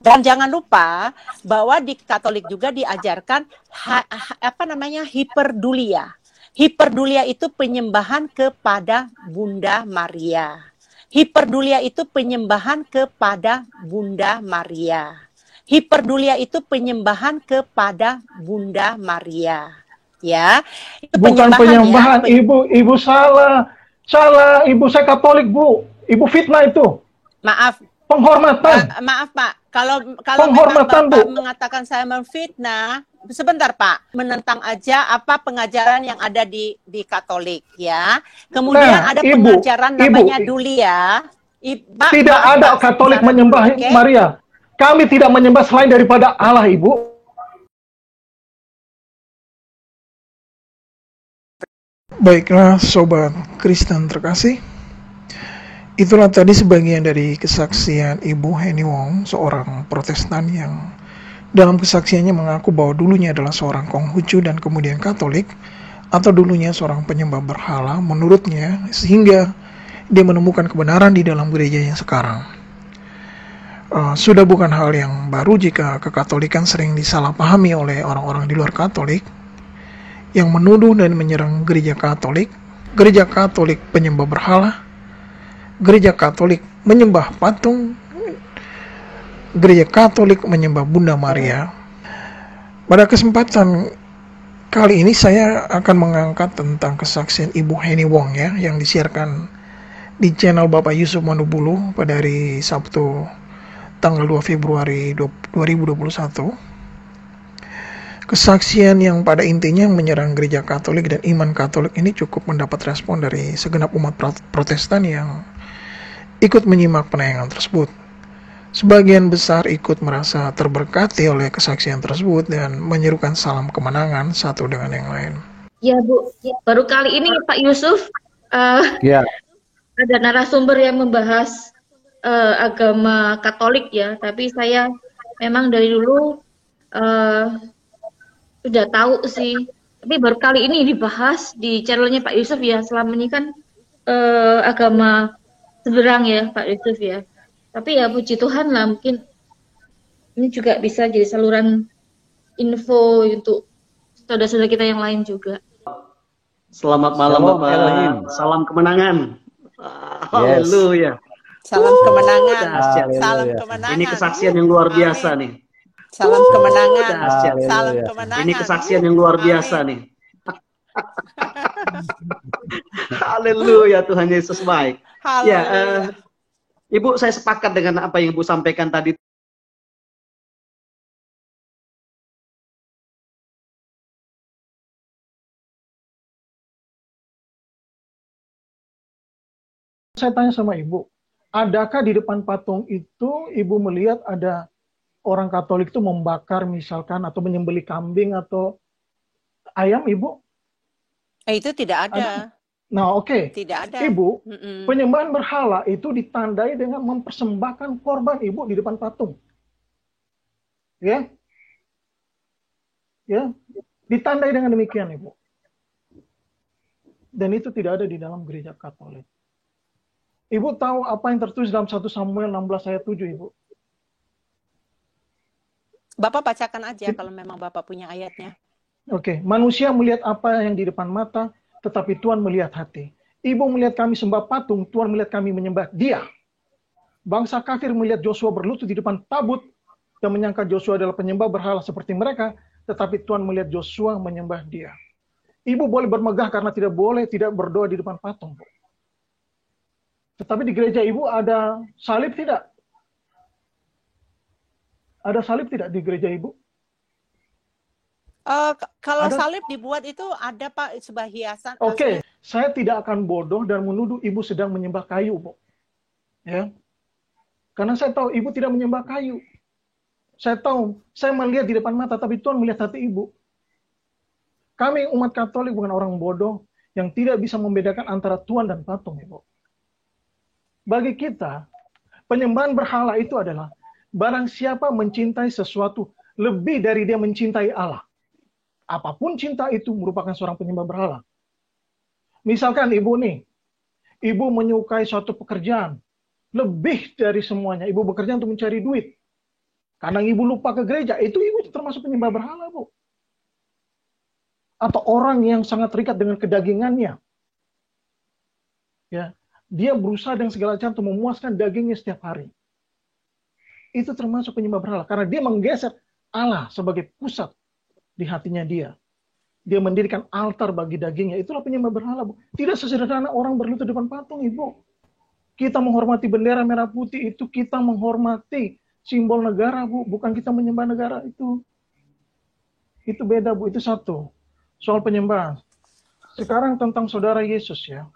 Dan jangan lupa bahwa di Katolik juga diajarkan hiperdulia. Hiperdulia itu penyembahan kepada Bunda Maria. Hiperdulia itu penyembahan kepada Bunda Maria. Hiperdulia itu penyembahan kepada Bunda Maria. Ya, itu Bukan penyembahan, ya, Ibu salah. Salah, Ibu, saya Katolik, Bu. Ibu fitnah itu. Maaf. Penghormatan. Maaf, Pak. Kalau memang Penghormatan, Bapak Bu. mengatakan saya memfitnah, sebentar, Pak. Menentang aja apa pengajaran yang ada di Katolik, ya. Kemudian ada pengajaran namanya dulia. Tidak ada Katolik menyembah Maria. Kami tidak menyembah selain daripada Allah, Ibu. Baiklah, Sobat Kristen terkasih. Itulah tadi sebagian dari kesaksian Ibu Henny Wong, seorang Protestan yang dalam kesaksiannya mengaku bahwa dulunya adalah seorang Konghucu dan kemudian Katolik, atau dulunya seorang penyembah berhala menurutnya, sehingga dia menemukan kebenaran di dalam gereja yang sekarang. Sudah bukan hal yang baru jika kekatolikan sering disalahpahami oleh orang-orang di luar Katolik yang menuduh dan menyerang gereja Katolik penyembah berhala, gereja Katolik menyembah patung, gereja Katolik menyembah Bunda Maria. Pada kesempatan kali ini saya akan mengangkat tentang kesaksian Ibu Henny Wong ya, yang disiarkan di channel Bapak Yusuf Manubulu pada hari Sabtu tanggal 2 Februari 2021. Kesaksian yang pada intinya menyerang gereja Katolik dan iman Katolik ini cukup mendapat respon dari segenap umat Protestan yang ikut menyimak penayangan tersebut. Sebagian besar ikut merasa terberkati oleh kesaksian tersebut dan menyerukan salam kemenangan satu dengan yang lain. Ya Bu, baru kali ini Pak Yusuf ada narasumber yang membahas agama Katolik ya, tapi saya memang dari dulu sudah tahu sih, tapi baru kali ini dibahas di channelnya Pak Yusuf ya. Selama ini kan agama seberang ya Pak Yusuf ya, tapi ya puji Tuhan lah, mungkin ini juga bisa jadi saluran info untuk saudara-saudara kita yang lain juga. Selamat malam Bapak, salam kemenangan. Haleluya. Salam kemenangan. Salam kemenangan. Ini kesaksian yang luar biasa nih. Salam kemenangan. Salam kemenangan. Ini kesaksian yang luar biasa nih. Haleluya, Tuhan Yesus baik. Ya, Ibu, saya sepakat dengan apa yang Ibu sampaikan tadi. Saya tanya sama Ibu, adakah di depan patung itu Ibu melihat ada orang Katolik itu membakar misalkan atau menyembelih kambing atau ayam, Ibu? Itu tidak ada. Nah, oke. Tidak ada. Ibu, penyembahan berhala itu ditandai dengan mempersembahkan korban, Ibu, di depan patung. Ya? Ya, ditandai dengan demikian, Ibu. Dan itu tidak ada di dalam gereja Katolik. Ibu tahu apa yang tertulis dalam 1 Samuel 16 ayat 7, Ibu? Bapak bacakan aja kalau memang Bapak punya ayatnya. Oke, manusia melihat apa yang di depan mata, tetapi Tuhan melihat hati. Ibu melihat kami sembah patung, Tuhan melihat kami menyembah Dia. Bangsa kafir melihat Joshua berlutut di depan tabut dan menyangka Joshua adalah penyembah berhala seperti mereka, tetapi Tuhan melihat Joshua menyembah Dia. Ibu boleh bermegah karena tidak berdoa di depan patung, Bu. Tetapi di gereja Ibu ada salib tidak? Ada salib tidak di gereja Ibu? Kalau ada. Salib dibuat itu ada Pak, sebuah hiasan. Oke, saya tidak akan bodoh dan menuduh Ibu sedang menyembah kayu, Bu. Ya, karena saya tahu Ibu tidak menyembah kayu. Saya tahu, saya melihat di depan mata, tapi Tuhan melihat hati Ibu. Kami umat Katolik bukan orang bodoh yang tidak bisa membedakan antara Tuhan dan patung, Ibu. Bagi kita, penyembahan berhala itu adalah barang siapa mencintai sesuatu lebih dari dia mencintai Allah. Apapun cinta itu merupakan seorang penyembah berhala. Misalkan Ibu nih, Ibu menyukai suatu pekerjaan lebih dari semuanya. Ibu bekerja untuk mencari duit. Karena ibu lupa ke gereja, itu ibu termasuk penyembah berhala, Bu. Atau orang yang sangat terikat dengan kedagingannya. Ya, dia berusaha dengan segala cara untuk memuaskan dagingnya setiap hari. Itu termasuk penyembah berhala. Karena dia menggeser Allah sebagai pusat di hatinya dia. Dia mendirikan altar bagi dagingnya. Itulah penyembah berhala, Bu. Tidak sesederhana orang berlutut depan patung, Ibu. Kita menghormati bendera merah putih, itu kita menghormati simbol negara, Bu. Bukan kita menyembah negara itu. Itu beda, Bu. Itu satu. Soal penyembahan. Sekarang tentang saudara Yesus, ya.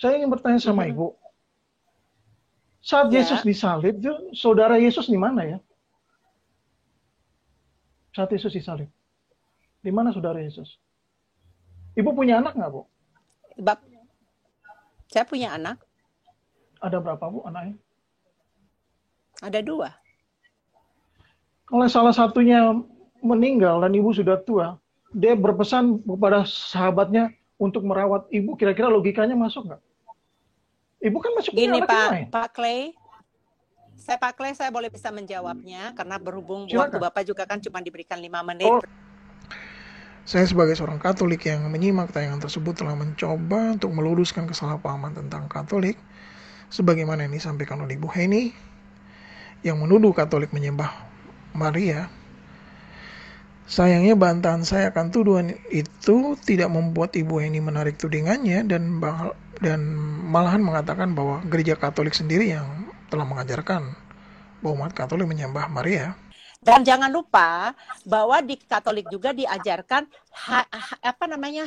Saya ingin bertanya sama Ibu. Saat Yesus disalib, saudara Yesus di mana, ya? Saat Yesus disalib. Di mana saudara Yesus? Ibu punya anak nggak, Bu? Saya punya anak. Ada berapa, Bu, anaknya? Ada 2. Kalau salah satunya meninggal dan ibu sudah tua, dia berpesan kepada sahabatnya untuk merawat ibu. Kira-kira logikanya masuk nggak? Ibu kan masih punya anak lain. Pak Clay. Pak Clay, saya boleh bisa menjawabnya karena berhubung Silakan. waktu Bapak juga kan cuma diberikan 5 menit. Saya sebagai seorang Katolik yang menyimak tayangan tersebut telah mencoba untuk meluruskan kesalahpahaman tentang Katolik sebagaimana yang disampaikan oleh Ibu Heni yang menuduh Katolik menyembah Maria. Sayangnya bantahan saya akan tuduhan itu tidak membuat Ibu Heni menarik tudingannya dan malahan mengatakan bahwa gereja Katolik sendiri yang telah mengajarkan bahwa umat Katolik menyembah Maria. Dan jangan lupa bahwa di Katolik juga diajarkan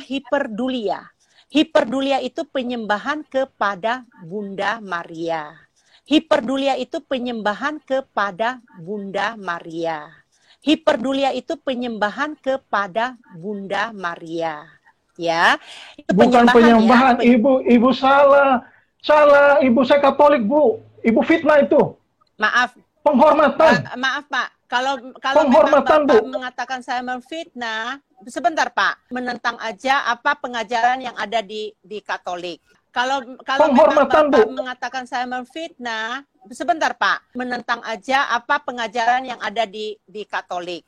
hiperdulia. Hiperdulia itu penyembahan kepada Bunda Maria. Hiperdulia itu penyembahan kepada Bunda Maria. Hiperdulia itu penyembahan kepada Bunda Maria. Ya, itu bukan penyembahan, ya. Ibu salah. Salah, Ibu, saya Katolik, Bu. Ibu fitnah itu. Maaf. Penghormatan. Maaf, Pak. Kalau penghormatan, memang Bapak Bu. mengatakan saya memfitnah, sebentar, Pak. Menentang aja apa pengajaran yang ada di Katolik. Kalau memang Bapak mengatakan saya memfitnah, sebentar, Pak. Menentang aja apa pengajaran yang ada di Katolik.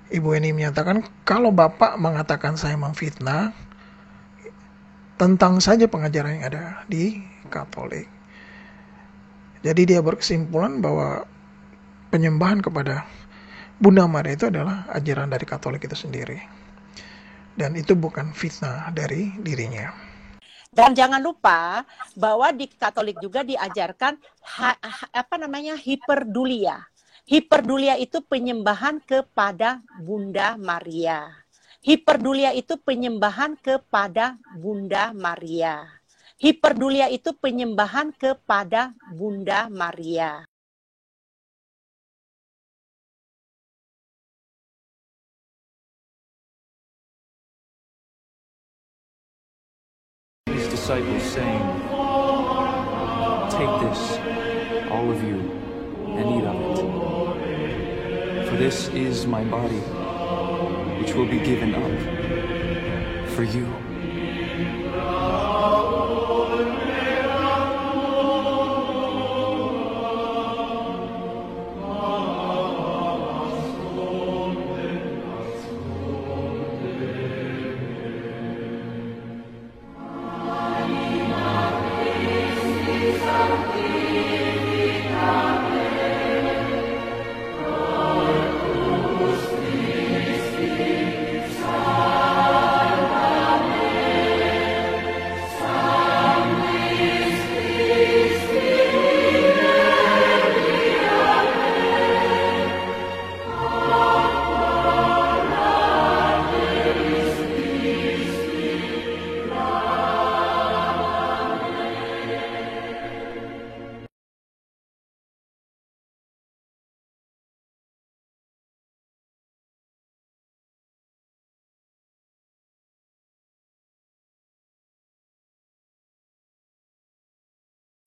Ibu Eni menyatakan kalau Bapak mengatakan saya memfitnah, tentang saja pengajaran yang ada di Katolik. Jadi dia berkesimpulan bahwa penyembahan kepada Bunda Maria itu adalah ajaran dari Katolik itu sendiri. Dan itu bukan fitnah dari dirinya. Dan jangan lupa bahwa di Katolik juga diajarkan hiperdulia. Hiperdulia itu penyembahan kepada Bunda Maria. Hiperdulia itu penyembahan kepada Bunda Maria. Hiperdulia itu penyembahan kepada Bunda Maria. His disciples saying, "Take this, all of you, and eat of it. For this is my body, which will be given up for you."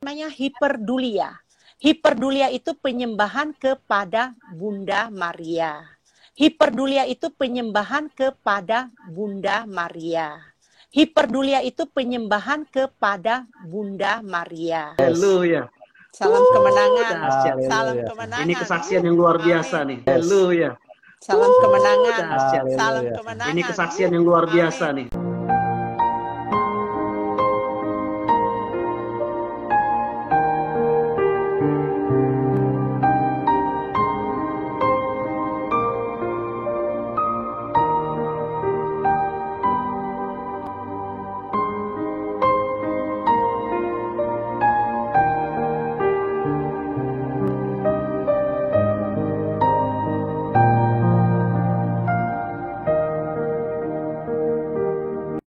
Namanya hiperdulia. Hiperdulia itu penyembahan kepada Bunda Maria. Hiperdulia itu penyembahan kepada Bunda Maria. Hiperdulia itu penyembahan kepada Bunda Maria. Haleluya. Salam kemenangan. Dahsyat. Salam kemenangan. Ini kesaksian yang luar biasa nih. Haleluya. Salam kemenangan. Dahsyat. Salam kemenangan. Ini kesaksian yang luar biasa nih.